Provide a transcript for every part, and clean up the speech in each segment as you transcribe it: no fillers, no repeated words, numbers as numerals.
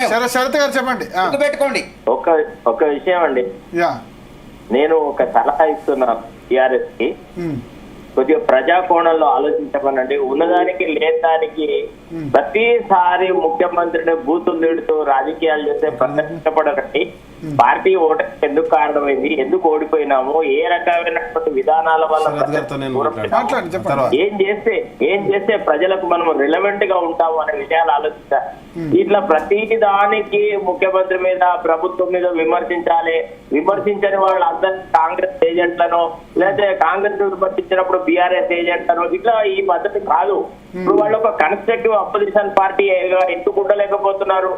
శరత్ గారు చెప్పండి. పెట్టుకోండి. ఒక విషయం అండి, యా నేను ఒక సలహా ఇస్తున్నాను టిఆర్ఎస్ కి. కొద్దిగా ప్రజా కోణంలో ఆలోచించమనండి. ఉన్నదానికి లేదానికి ప్రతిసారి ముఖ్యమంత్రిని బూతులు తిడుతూ రాజకీయాలు చేస్తే ప్రదర్శించబడకండి. పార్టీ ఓటర్కి ఎందుకు కారణమైంది, ఎందుకు ఓడిపోయినాము, ఏ రకమైనటువంటి విధానాల వల్ల ఏం చేస్తే ప్రజలకు మనం రిలవెంట్ గా ఉంటాము అనే విషయాలు ఆలోచించాలి. ఇట్లా ప్రతి దానికి ముఖ్యమంత్రి మీద ప్రభుత్వం మీద విమర్శించని వాళ్ళు అందరు కాంగ్రెస్ ఏజెంట్లను, లేదా కాంగ్రెస్ విమర్శించినప్పుడు బీఆర్ఎస్ ఏజెంట్లను, ఇట్లా ఈ పద్ధతి కాదు. ఇప్పుడు వాళ్ళు ఒక కన్స్ట్రక్టివ్ అపోజిషన్ పార్టీ ఎంచుకుంటలేకపోతున్నారు.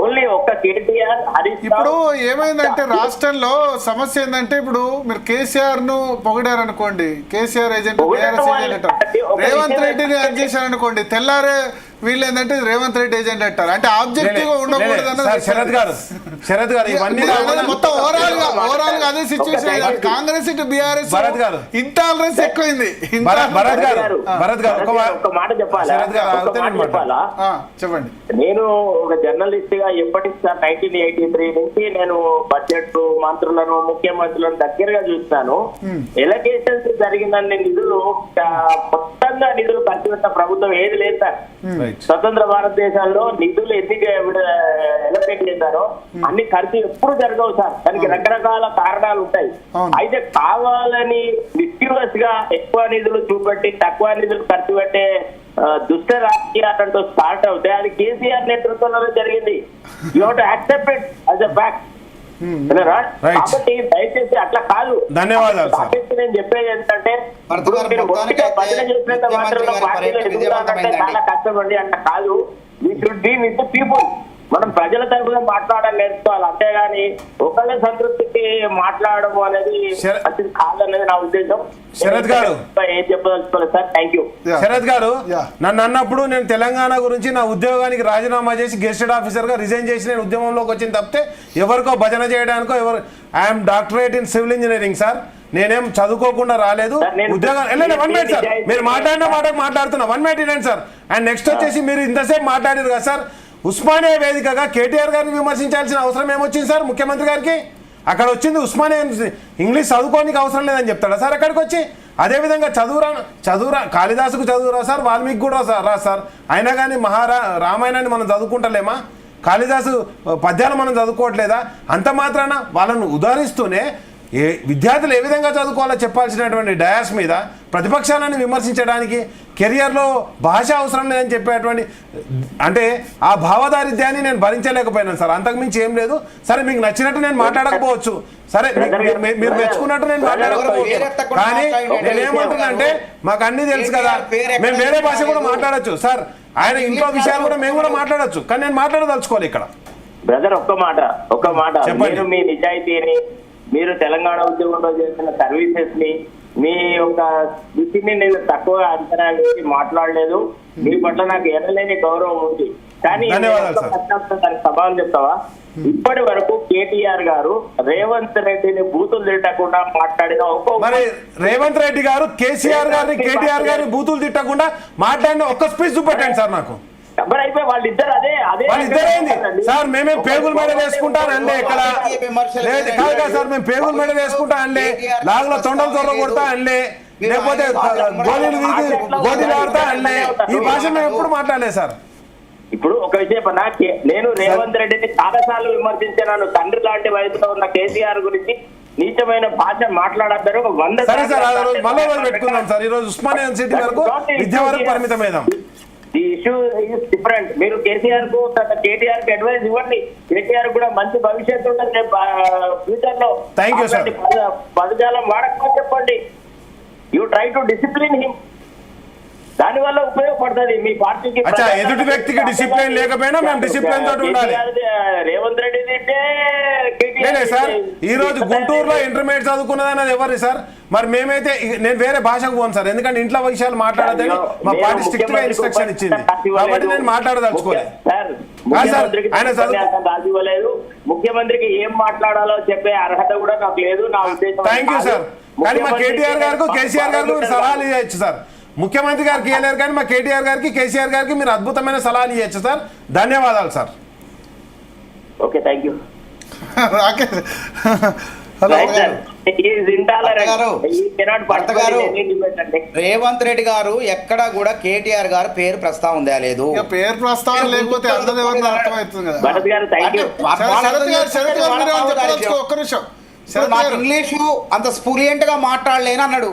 ఓన్లీ ఒక్క కేటీఆర్ ఇప్పుడు ఏమైందంటే రాష్ట్రంలో సమస్య ఏంటంటే, ఇప్పుడు మీరు కేసీఆర్ ను పొగిడారు అనుకోండి, కేసీఆర్ ఏజెంట్ బీఆర్ఎస్ ఏజెంట్ అంటారు. రేవంత్ రెడ్డిని అది చేశారు అనుకోండి, తెల్లారే వీళ్ళు ఏంటంటే రేవంత్ రెడ్డి ఏజెంట్ అంటారు. అంటే ఆబ్జెక్టివ్ గా ఉండకూడదు. శరత్ గారు ఇవన్నీ మొత్తం ఓవరాల్ గా అదే సిచ్యువేషన్. కాంగ్రెస్ ఇటు బీఆర్ఎస్ ఇంటాలరెన్స్ ఎక్కువైంది. ఒక మాట చెప్పాలా? చెప్పండి. నేను ఒక జర్నలిస్ట్ గా ఎప్పటికి సార్ 1983 నుంచి నేను బడ్జెట్ మంత్రులను, ముఖ్యమంత్రులను దగ్గరగా చూస్తాను. ఎలక్షన్స్ జరిగిందని నిధులు మొత్తంగా నిధులు ఖర్చు పెట్టిన ప్రభుత్వం ఏది లేదు సార్. స్వతంత్ర భారతదేశంలో నిధులు ఎన్ని ఎలకేట్ చేశారో అన్ని ఖర్చు ఎప్పుడు జరగవు సార్. దానికి రకరకాల కారణాలు ఉంటాయి. అయితే కావాలని మిస్యూస్ గా ఎక్కువ నిధులు చూపెట్టి తక్కువ నిధులు ఖర్చు పెట్టే దుష్ట రాజకీయాలతో స్టార్ట్ అవుతాయి. అది కేసీఆర్ నేతృత్వంలో జరిగింది. You have to accept it as a fact. కాబట్టి దయచేసి అట్లా కాదు. ధన్యవాదాలు. నేను చెప్పేది ఏంటంటే, భజన చేసినంత మాత్రంలో పార్టీలో ఎదుగుతానంటే చాలా కష్టం అండి. అట్లా కాదు. We should be with the people. మనం ప్రజల తరఫున మాట్లాడాలి, నేర్చుకోవాలి. అంతేగాని ఒకళ్ళ సంతృప్తికి మాట్లాడడం అనేది మంచిది కాదనేది నా ఉద్దేశం. శరత్ గారు ఏం చెప్పదలుచుకోలేదు సార్. Thank you. శరత్ గారు, నన్ను అన్నప్పుడు నేను తెలంగాణ గురించి నా ఉద్యోగానికి రాజీనామా చేసి గెస్టెడ్ ఆఫీసర్ గా రిజైన్ చేసి నేను ఉద్యమంలోకి వచ్చిన తప్పితే ఎవరికో భజన చేయడానికో I'm doctorate in civil engineering sir. నేనేం చదువుకోకుండా రాలేదు. ఉద్యోగాలు 1 మినిట్ సార్, మీరు మాట్లాడిన మాటకు మాట్లాడుతున్నా. 1 మినిట్ ఇవ్వండి సార్. అండ్ నెక్స్ట్ వచ్చేసి మీరు ఇంతసేపు మాట్లాడారు కదా సార్, ఉస్మానియా వేదికగా కేటీఆర్ గారిని విమర్శించాల్సిన అవసరం ఏమొచ్చింది సార్ ముఖ్యమంత్రి గారికి? అక్కడ వచ్చింది ఉస్మానియా, ఇంగ్లీష్ చదువుకోనికి అవసరం లేదని చెప్తాడా సార్ అక్కడికి వచ్చి? అదేవిధంగా చదువురా కాళిదాసుకు చదువురా సార్, వాల్మీకి కూడా రా సార్. అయినా కానీ రామాయణాన్ని మనం చదువుకుంటలేమా? కాళిదాసు పద్యాలు మనం చదువుకోవట్లేదా? అంత మాత్రాన వాళ్ళను ఉదాహరిస్తూనే విద్యార్థులు ఏ విధంగా చదువుకోవాలో చెప్పాల్సినటువంటి డయాస్ మీద ప్రతిపక్షాలను విమర్శించడానికి కెరియర్లో భాష అవసరం లేదని చెప్పేటువంటి, అంటే ఆ భావదారిద్ర్యాన్ని నేను భరించలేకపోయినాను సార్. అంతకుమించి ఏం లేదు. సరే, మీకు నచ్చినట్టు నేను మాట్లాడకపోవచ్చు, సరే మీరు మెచ్చుకున్నట్టు నేను మాట్లాడకపోవచ్చు. కానీ నేనేమంటున్నానంటే, మాకు అన్ని తెలుసు కదా, మేము వేరే భాష కూడా మాట్లాడచ్చు సార్. ఆయన ఇంట్లో విషయాలు కూడా మేము కూడా మాట్లాడచ్చు. కానీ నేను మాట్లాడదలుచుకోవాలి ఇక్కడ. బ్రదర్, ఒక్క మాట చెప్పండి. మీ నిజాయితీని, మీరు తెలంగాణ ఉద్యమంలో చేసిన సర్వీసెస్ ని, మీ యొక్క స్థితిని నేను తక్కువ అంచనా వేసి మాట్లాడలేదు. మీ పట్ల నాకు ఎనలేని గౌరవం ఉంది. కానీ దానికి సవాల్ చెప్తావా? ఇప్పటి వరకు కేటీఆర్ గారు రేవంత్ రెడ్డిని బూతులు తిట్టకుండా మాట్లాడిన రేవంత్ రెడ్డి గారు కేసీఆర్ గారిని, కేటీఆర్ గారిని బూతులు తిట్టకుండా మాట్లాడిన ఒక్క స్పీచ్ చూపెట్టండి సార్ నాకు. వాళ్ళిద్దరు సార్ మేమేం పేగుల మెడలు వేసుకుంటాను అండి ఇక్కడ లేదు కాదు సార్. మేము పేగుల మెడలు వేసుకుంటా అండి, లాగులో తొండలు తొర్ర కొడతా అండి, లేకపోతే గోళీలు ఆడతా అండి. ఈ భాష మేము ఎప్పుడు మాట్లాడలేదు సార్. ఇప్పుడు ఒక విషయం, నేను రేవంత్ రెడ్డిని చాలా సార్లు విమర్శించాను. తండ్రి లాంటి వయసులో ఉన్న కేసీఆర్ గురించి నీచమైన భాష మాట్లాడతారు. 100 సరే సార్, మళ్ళీ పెట్టుకుందాం సార్. ఈ రోజు ఉస్మానియా యూనివర్సిటీ వరకు విద్య వరకు పరిమితమేదాం. The issue is different. మీరు కేటీఆర్ కు అడ్వైస్ ఇవ్వండి. కేటీఆర్ కూడా మంచి భవిష్యత్తు ఉంటుంది ఫ్యూచర్ లో. Thank you sir. పదజాలం వాడకపోతే చెప్పండి. You try to discipline him. దాని వల్ల ఉపయోగపడుతుంది మీ పార్టీకి. ఎదుటి వ్యక్తికి డిసిప్లిన్ లేకపోయినా మేము డిసిప్లిన్ తోటి ఉండాలి. రేవంత్ రెడ్డి సార్ ఈ రోజు గుంటూరులో ఇంటర్మీడియట్ చదువుకున్నది ఎవరు సార్? మరి మేమైతే నేను వేరే భాషకు పోను సార్, ఎందుకంటే ఇంట్లో విషయాలు మాట్లాడదని మా పార్టీ స్ట్రిక్ట్ గా ఇన్స్ట్రక్షన్ ఇచ్చింది. కాబట్టి నేను మాట్లాడదలుచుకోలేదు. ఇవ్వలేదు. ముఖ్యమంత్రికి ఏం మాట్లాడాలో చెప్పే అర్హత కూడా నాకు లేదు. నా ఉద్దేశం. Thank you sir. కానీ మా కేటీఆర్ గారికి, కేసీఆర్ గారికి మీరు సలహాలు ఇవ్వచ్చు సార్. ముఖ్యమంత్రి గారికి ఇవ్వలేరు కానీ మా కేటీఆర్ గారికి, కేసీఆర్ గారికి మీరు అద్భుతమైన సలహాలు ఇవ్వచ్చు సార్. ధన్యవాదాలు sir. Okay, thank you. Rakesh hello. Revanth Reddy గారు ఎక్కడ కూడా కేటీఆర్ గారు పేరు ప్రస్తావన తేలేదు. ఇక పేరు ప్రస్తావన లేకపోతే అందరూ ఎవరిని అర్థమవుతుంది కదా. భరత్ గారు థ్యాంక్ యూ. ఒక్క నిమిషం. నాకు ఇంగ్లీషు అంత స్ఫూలియంట్ గా మాట్లాడలేను అన్నాడు.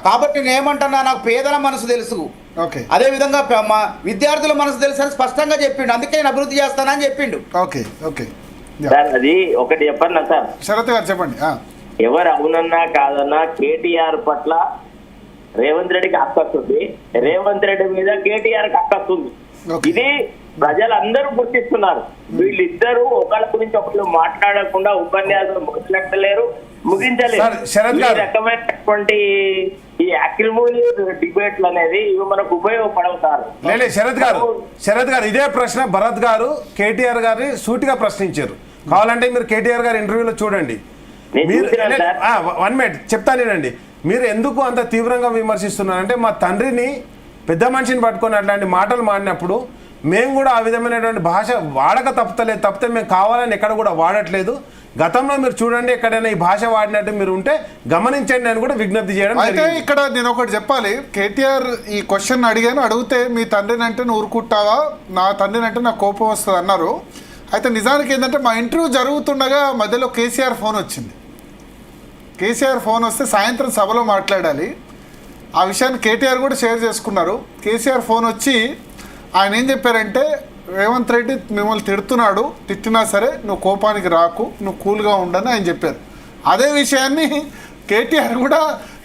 కాబట్టి నేను ఏమంటున్నా, నాకు పేదల మనసు తెలుసు, ఓకే, అదే విధంగా మా విద్యార్థుల మనసు తెలుసు అని స్పష్టంగా చెప్పిండు. అందుకే నేను అభివృద్ధి చేస్తానని చెప్పిండు. ఓకే ఓకే సార్ అది ఒకటి చెప్పన్నా సార్, శరత్ గారు చెప్పండి. ఎవరు అవునన్నా కాదన్నా కేటీఆర్ పట్ల రేవంత్ రెడ్డికి హక్కొస్తుంది, రేవంత్ రెడ్డి మీద కేటీఆర్ కి హక్కొస్తుంది. ఇది ప్రజలందరూ గుర్తిస్తున్నారు. వీళ్ళిద్దరూ ఒకళ్ళ గురించి ఒకళ్ళు మాట్లాడకుండా ఉపన్యాసం ముగించలేరు, ముగించలేరు. ఈ రకమైనటువంటి ఈ అక్రిమోనియస్ డిబేట్లు అనేది ఇవి మనకు ఉపయోగపడవు సార్. శరత్ గారు ఇదే ప్రశ్న భరత్ గారు కేటీఆర్ గారిని సూటిగా ప్రశ్నించారు. కావాలంటే మీరు కేటీఆర్ గారి ఇంటర్వ్యూలో చూడండి. మీరు 1 మినిట్ చెప్తానేనండి. మీరు ఎందుకు అంత తీవ్రంగా విమర్శిస్తున్నారంటే మా తండ్రిని పెద్ద మనిషిని పట్టుకొని అట్లాంటి మాటలు మాడినప్పుడు మేము కూడా ఆ విధమైనటువంటి భాష వాడక తప్పితే మేము కావాలని ఎక్కడ కూడా వాడట్లేదు. గతంలో మీరు చూడండి ఎక్కడైనా ఈ భాష వాడినట్టు మీరు ఉంటే గమనించండి అని కూడా విజ్ఞప్తి చేయడం. అయితే ఇక్కడ నేను ఒకటి చెప్పాలి. కేటీఆర్ ఈ క్వశ్చన్ అడిగితే మీ తండ్రిని అంటే నువ్వు ఊరుకుంటావా, నా తండ్రిని అంటే నాకు కోపం వస్తుంది అన్నారు. అయితే నిజానికి ఏంటంటే మా ఇంటర్వ్యూ జరుగుతుండగా మధ్యలో కేసీఆర్ ఫోన్ వచ్చింది. కేసీఆర్ ఫోన్ వస్తే సాయంత్రం సభలో మాట్లాడాలి. ఆ విషయాన్ని కేటీఆర్ కూడా షేర్ చేసుకున్నారు. కేసీఆర్ ఫోన్ వచ్చి ఆయన ఏం చెప్పారంటే, రేవంత్ రెడ్డి మిమ్మల్ని తిడుతున్నాడు, తిట్టినా సరే నువ్వు కోపానికి రాకు, నువ్వు కూల్గా ఉండని ఆయన చెప్పారు. అదే విషయాన్ని కేటీఆర్ కూడా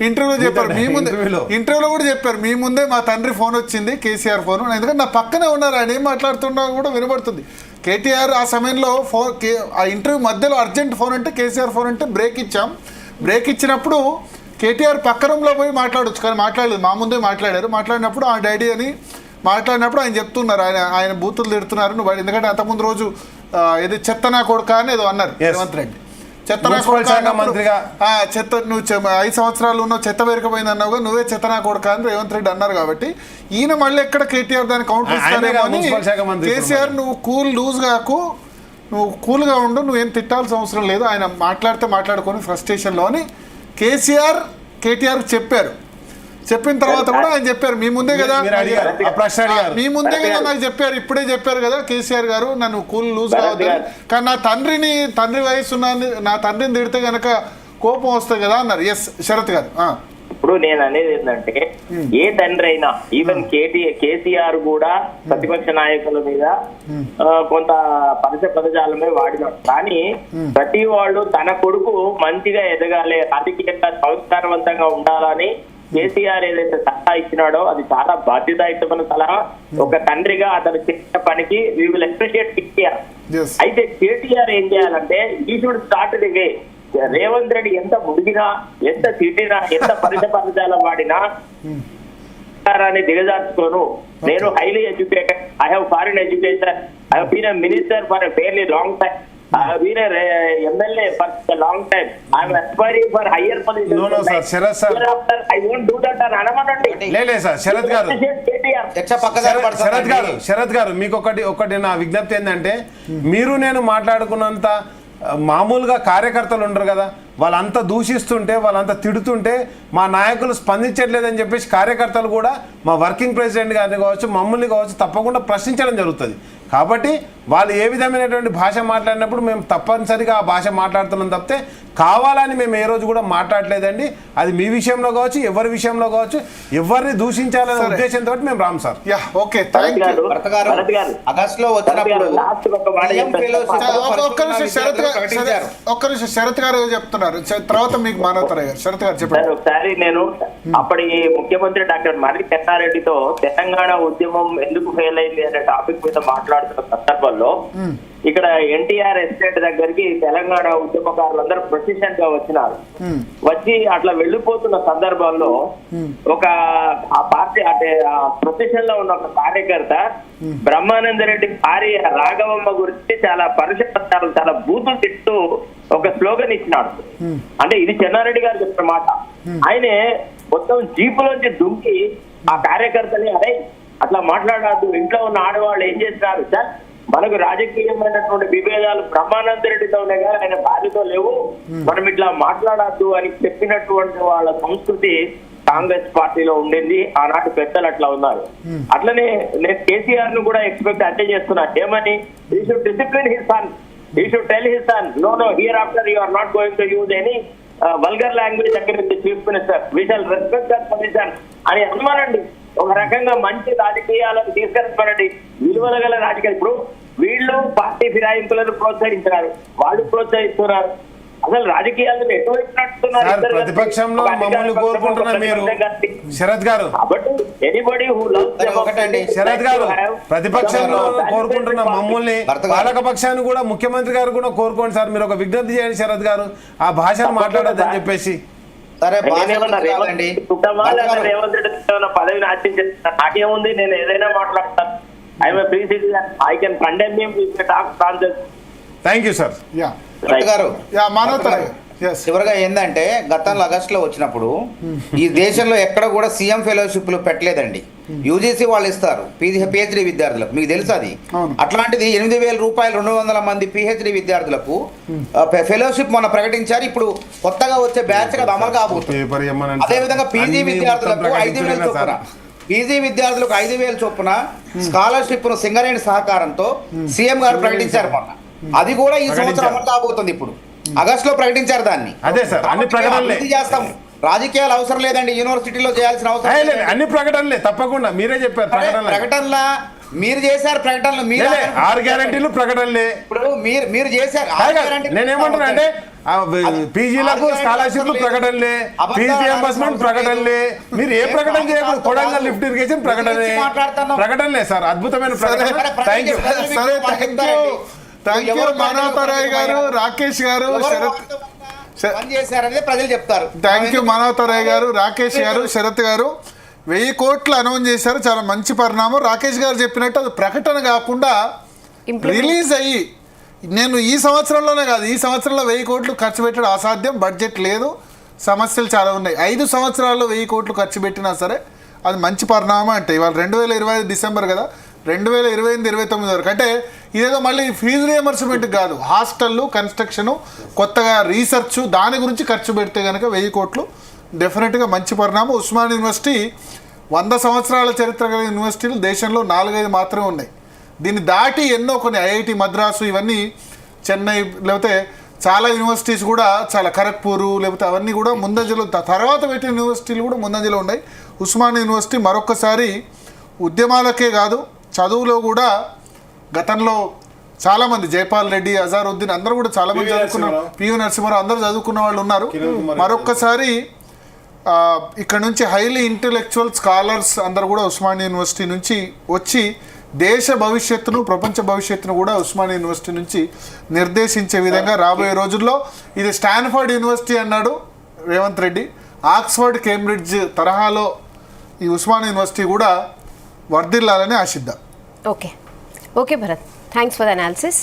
ఇంటర్వ్యూలో చెప్పారు. మీ ముందే ఇంటర్వ్యూలో కూడా చెప్పారు, మీ ముందే మా తండ్రి ఫోన్ వచ్చింది, కేసీఆర్ ఫోన్. ఎందుకంటే నా పక్కనే ఉన్నారు, ఆయన ఏం మాట్లాడుతున్నా కూడా వినబడుతుంది. కేటీఆర్ ఆ సమయంలో ఆ ఇంటర్వ్యూ మధ్యలో అర్జెంట్ ఫోన్ అంటే కేసీఆర్ ఫోన్ అంటే బ్రేక్ ఇచ్చాం. బ్రేక్ ఇచ్చినప్పుడు కేటీఆర్ పక్క రూమ్లో పోయి మాట్లాడవచ్చు, కానీ మాట్లాడలేదు, మా ముందే మాట్లాడారు. మాట్లాడినప్పుడు ఆ డాడీ అని మాట్లాడినప్పుడు ఆయన చెప్తున్నారు, ఆయన బూతులు తిడుతున్నారు నువ్వు. ఎందుకంటే అంతకుముందు రోజు ఏది చెత్తనా కొడుక అని ఏదో అన్నారు రేవంత్ రెడ్డి. చెత్తనా కొడుక మంత్రిగా చెత్త నువ్వు 5 సంవత్సరాలు ఉన్నావు, చెత్త పెరిగిపోయింది అన్నావుగా, నువ్వే చెత్తనా కొడుక అని రేవంత్ రెడ్డి అన్నారు. కాబట్టి ఈయన మళ్ళీ ఎక్కడ కేటీఆర్ దాన్ని కౌంటర్ ఇస్తారేమో అని కేసీఆర్ నువ్వు లూజ్ కాకు, నువ్వు కూల్గా ఉండు, నువ్వేం తిట్టాల్సిన అవసరం లేదు, ఆయన మాట్లాడుకొని ఫ్రస్ట్రేషన్లో అని కేటీఆర్ చెప్పారు. చెప్పిన తర్వాత కూడా ఆయన చెప్పారు, మీ ముందే కదా నాకు చెప్పారు, ఇప్పుడే చెప్పారు కదా కేసీఆర్ గారు నన్ను లూజ్ కావద్దు, కానీ తండ్రి వయసు నా తండ్రిని తిడితే గనక కోపం వస్తుంది కదా అన్నారు. ఎస్ శరత్ గారు. ఇప్పుడు నేను అనేది ఏంటంటే, ఏ తండ్రి అయినా ఈవెన్ కేసీఆర్ కూడా ప్రతిపక్ష నాయకుల మీద కొంత పదజాలమే వాడినాడు. కానీ ప్రతి వాళ్ళు తన కొడుకు మంచిగా ఎదగాలి, రాజకీయంగా సంస్కారవంతంగా ఉండాలని కేసీఆర్ ఏదైతే సలహా ఇచ్చినాడో అది చాలా బాధ్యతాయుతమైన సలహా. ఒక తండ్రిగా అతను చేసిన పనికి వీ విల్ అప్రిషియేట్ కేటీఆర్. అయితే కేటీఆర్ ఏం చేయాలంటే, he should start the way. Revanth Reddy ఎంత ముడిగినా, ఎంత తిట్టినా, ఎంత పదజాలం వాడినా దిగజార్చుకోను. నేను highly educated, I have foreign education, I have been a minister for a fairly long time, I have been a MLA for a long time. I am aspiring for higher position. No, sir. Sharat sir. I won't do that. లేదు sir. Sarath గారు మీకు ఒకటి నా విజ్ఞప్తి ఏంటంటే, మీరు నేను మాట్లాడుకున్నంత మామూలుగా కార్యకర్తలు ఉండరు కదా, వాళ్ళంతా దూషిస్తుంటే, వాళ్ళంతా తిడుతుంటే మా నాయకులు స్పందించట్లేదని చెప్పేసి కార్యకర్తలు కూడా మా వర్కింగ్ ప్రెసిడెంట్ గారిని కావచ్చు, మమ్మల్ని కావచ్చు తప్పకుండా ప్రశ్నించడం జరుగుతుంది. కాబట్టి వాళ్ళు ఏ విధమైనటువంటి భాష మాట్లాడినప్పుడు మేము తప్పనిసరిగా ఆ భాష మాట్లాడుతున్నాం తప్పితే కావాలని మేము ఏ రోజు కూడా మాట్లాడలేదండి. అది మీ విషయంలో కావచ్చు, ఎవరి విషయంలో కావచ్చు, ఎవరిని దూషించాలనే ఉద్దేశంతో మేము రామ్ సార్. ఓకే, ఒక్క నిమిషం శరత్ గారు చెప్తున్నారు, తర్వాత మీకు మానవతరయ్య గారు. శరత్ గారు చెప్పండి. ఒకసారి నేను అప్పటి ముఖ్యమంత్రి డాక్టర్ మర్రి చెన్నారెడ్డితో తెలంగాణ ఉద్యమం ఎందుకు ఫెయిల్ అయింది అనే టాపిక్ మీద మాట్లాడుతున్న సందర్భంలో ఇక్కడ ఎన్టీఆర్ ఎస్టేట్ దగ్గరికి తెలంగాణ ఉద్యమకారులందరూ ప్రొసెషన్ గా వచ్చినారు. వచ్చి అట్లా వెళ్ళిపోతున్న సందర్భంలో ఒక ఆ పార్టీ అంటే ఆ ప్రొసెషన్ లో ఉన్న ఒక కార్యకర్త బ్రహ్మానందరెడ్డి భార్య రాఘవమ్మ గురించి చాలా పరుషపత్రాలు, చాలా బూతులు తిట్టు ఒక స్లోగన్ ఇచ్చినాడు. అంటే ఇది చెన్నారెడ్డి గారు చెప్పిన మాట. ఆయనే మొత్తం జీపులోంచి దుంకి ఆ కార్యకర్తని, అరే అట్లా మాట్లాడద్దు, ఇంట్లో ఉన్న ఆడవాళ్ళు ఏం చేస్తున్నారు సార్, మనకు రాజకీయమైనటువంటి విభేదాలు బ్రహ్మానంద రెడ్డితో ఉన్నాయి కానీ ఆయన భార్యతో లేవు, మనం ఇట్లా మాట్లాడద్దు అని చెప్పినటువంటి వాళ్ళ సంస్కృతి కాంగ్రెస్ పార్టీలో ఉండింది. ఆనాటి పెద్దలు అట్లా ఉన్నారు. అట్లనే నేను కేసీఆర్ ను కూడా ఎక్స్పెక్ట్ అంటే చేస్తున్నా, ఏమని he should discipline his son, he should tell his son no hereafter you are not going to use any vulgar language aggress chief minister, we shall respect that position అని అనుమానండి. ఒక రకంగా మంచి రాజకీయాలను తీసుకెళ్తారండి, విలువల గల రాజకీయాలు. ఇప్పుడు వీళ్ళు పార్టీ ఫిరాయింపులను ప్రోత్సహించారు, వాళ్ళు ప్రోత్సహిస్తున్నారు. అసలు రాజకీయాలను ఎటువైపు నడుస్తున్నారు? సార్, ప్రతిపక్షంలో మమ్మల్ని కోరుకుంటున్న మీరు శరత్ గారు, కాబట్టి ఎనీబడి హూ లవ్స్ ఒకటండి శరత్ గారు, ప్రతిపక్షంలో కోరుకుంటున్న మమ్మల్ని పాలక పక్షాన్ని కూడా ముఖ్యమంత్రి గారు కూడా కోరుకోండి సార్. మీరు ఒక విజ్ఞప్తి చేయండి శరత్ గారు, ఆ భాషను మాట్లాడొద్దని చెప్పేసి. సరే రేవంత్ రెడ్డి పదవిని ఆశించారు, నాకేముంది, నేను ఏదైనా మాట్లాడతాను. I'm free citizen, I can condemn him if he talks nonsense. Thank you sir. గారు చివరిగా ఏంటంటే గతంలో ఆగస్టులో వచ్చినప్పుడు ఈ దేశంలో ఎక్కడ కూడా సీఎం ఫెలోషిప్లు పెట్టలేదండి. యూజీసీ వాళ్ళు ఇస్తారు పిహెచ్డి విద్యార్థులకు, మీకు తెలుసు అది. అట్లాంటిది 8,000 రూపాయలు 200 మంది పిహెచ్డి విద్యార్థులకు ఫెలోషిప్ మొన్న ప్రకటించారు. ఇప్పుడు కొత్తగా వచ్చే బ్యాచ్ కదా అమలు కాబోతుంది. అదేవిధంగా పీజీ విద్యార్థులకు 5,000 చొప్పున, పీజీ విద్యార్థులకు 5,000 చొప్పున స్కాలర్షిప్ ను సింగరేణి సహకారంతో సీఎం గారు ప్రకటించారు మొన్న. అది కూడా ఈ సంవత్సరం అమలు కాబోతుంది. ఇప్పుడు ఆగస్టులో ప్రకటించారు దాన్ని. అదే సార్, అన్ని ప్రకటనలే చేస్తాం. రాజకీయాలు అవసరం లేదండి, యూనివర్సిటీలో చేయాల్సిన అవసరం లేదు. అన్ని ప్రకటనలే, తప్పకుండా మీరే చెప్పారు. ప్రకటనలా మీరు చేశారు, ప్రకటనలు మీరు 6 గ్యారెంటీలు ప్రకటనలే. ఇప్పుడు మీరు చేశారు. నేనేమంటున్నా అంటే పీజీలకు స్కాలర్షిప్లు ప్రకటనలే, పీజీ ఎంబర్స్మెంట్ ప్రకటనలే. మీరు ఏ ప్రకటన చేయకూడదు. కొడంగల్ లిఫ్ట్ ఇరిగేషన్ ప్రకటనలే సార్, అద్భుతమైన ప్రకటన. Thank you. థ్యాంక్ యూ మానవతరాయ్ గారు, రాకేష్ గారు, ప్రజలు చెప్తారు. థ్యాంక్ యూ మానవతరాయ్ గారు, రాకేష్ గారు, శరత్ గారు. 1000 కోట్లు అనౌన్స్ చేశారు, చాలా మంచి పరిణామం. రాకేష్ గారు చెప్పినట్టు అది ప్రకటన కాకుండా రిలీజ్ అయ్యి, నేను ఈ సంవత్సరంలోనే కాదు, ఈ సంవత్సరంలో 1000 కోట్లు ఖర్చు పెట్టడం అసాధ్యం, బడ్జెట్ లేదు, సమస్యలు చాలా ఉన్నాయి. 5 సంవత్సరాల్లో 1000 కోట్లు ఖర్చు పెట్టినా సరే అది మంచి పరిణామం. అంటే ఇవాళ 2025 డిసెంబర్ కదా, 2028-29 వరకు. అంటే ఇదేదో మళ్ళీ ఫీజు రియంబర్స్మెంట్ కాదు, హాస్టళ్ళు, కన్స్ట్రక్షను, కొత్తగా రీసెర్చ్, దాని గురించి ఖర్చు పెడితే కనుక 1000 కోట్లు డెఫినెట్గా మంచి పరిణామం. ఉస్మాన్ యూనివర్సిటీ 100 సంవత్సరాల చరిత్ర కలిగిన యూనివర్సిటీలు దేశంలో 4-5 మాత్రమే ఉన్నాయి. దీన్ని దాటి ఎన్నో కొన్ని ఐఐటి మద్రాసు, ఇవన్నీ చెన్నై, లేకపోతే చాలా యూనివర్సిటీస్ కూడా, చాలా ఖరగ్పూరు, లేకపోతే అవన్నీ కూడా ముందంజలో, తర్వాత పెట్టిన యూనివర్సిటీలు కూడా ముందంజలో ఉన్నాయి. ఉస్మాన్ యూనివర్సిటీ మరొక్కసారి ఉద్యమాలకే కాదు, చదువులో కూడా గతంలో చాలామంది, జైపాల్ రెడ్డి, అజారుద్దీన్ అందరూ కూడా చాలామంది చదువుకున్నారు, పియు నరసింహారావు అందరూ చదువుకున్న వాళ్ళు ఉన్నారు. మరొక్కసారి ఇక్కడ నుంచి హైలీ ఇంటెలెక్చువల్ స్కాలర్స్ అందరూ కూడా ఉస్మాన్ యూనివర్సిటీ నుంచి వచ్చి దేశ భవిష్యత్తును, ప్రపంచ భవిష్యత్తును కూడా ఉస్మాన్ యూనివర్సిటీ నుంచి నిర్దేశించే విధంగా రాబోయే రోజుల్లో, ఇది స్టాన్ఫర్డ్ యూనివర్సిటీ అన్నాడు రేవంత్ రెడ్డి, ఆక్స్ఫర్డ్, కేంబ్రిడ్జ్ తరహాలో ఈ ఉస్మాన్ యూనివర్సిటీ కూడా వర్ధిల్లాలని ఆశిద్దాం. Okay Bharat, thanks for the analysis.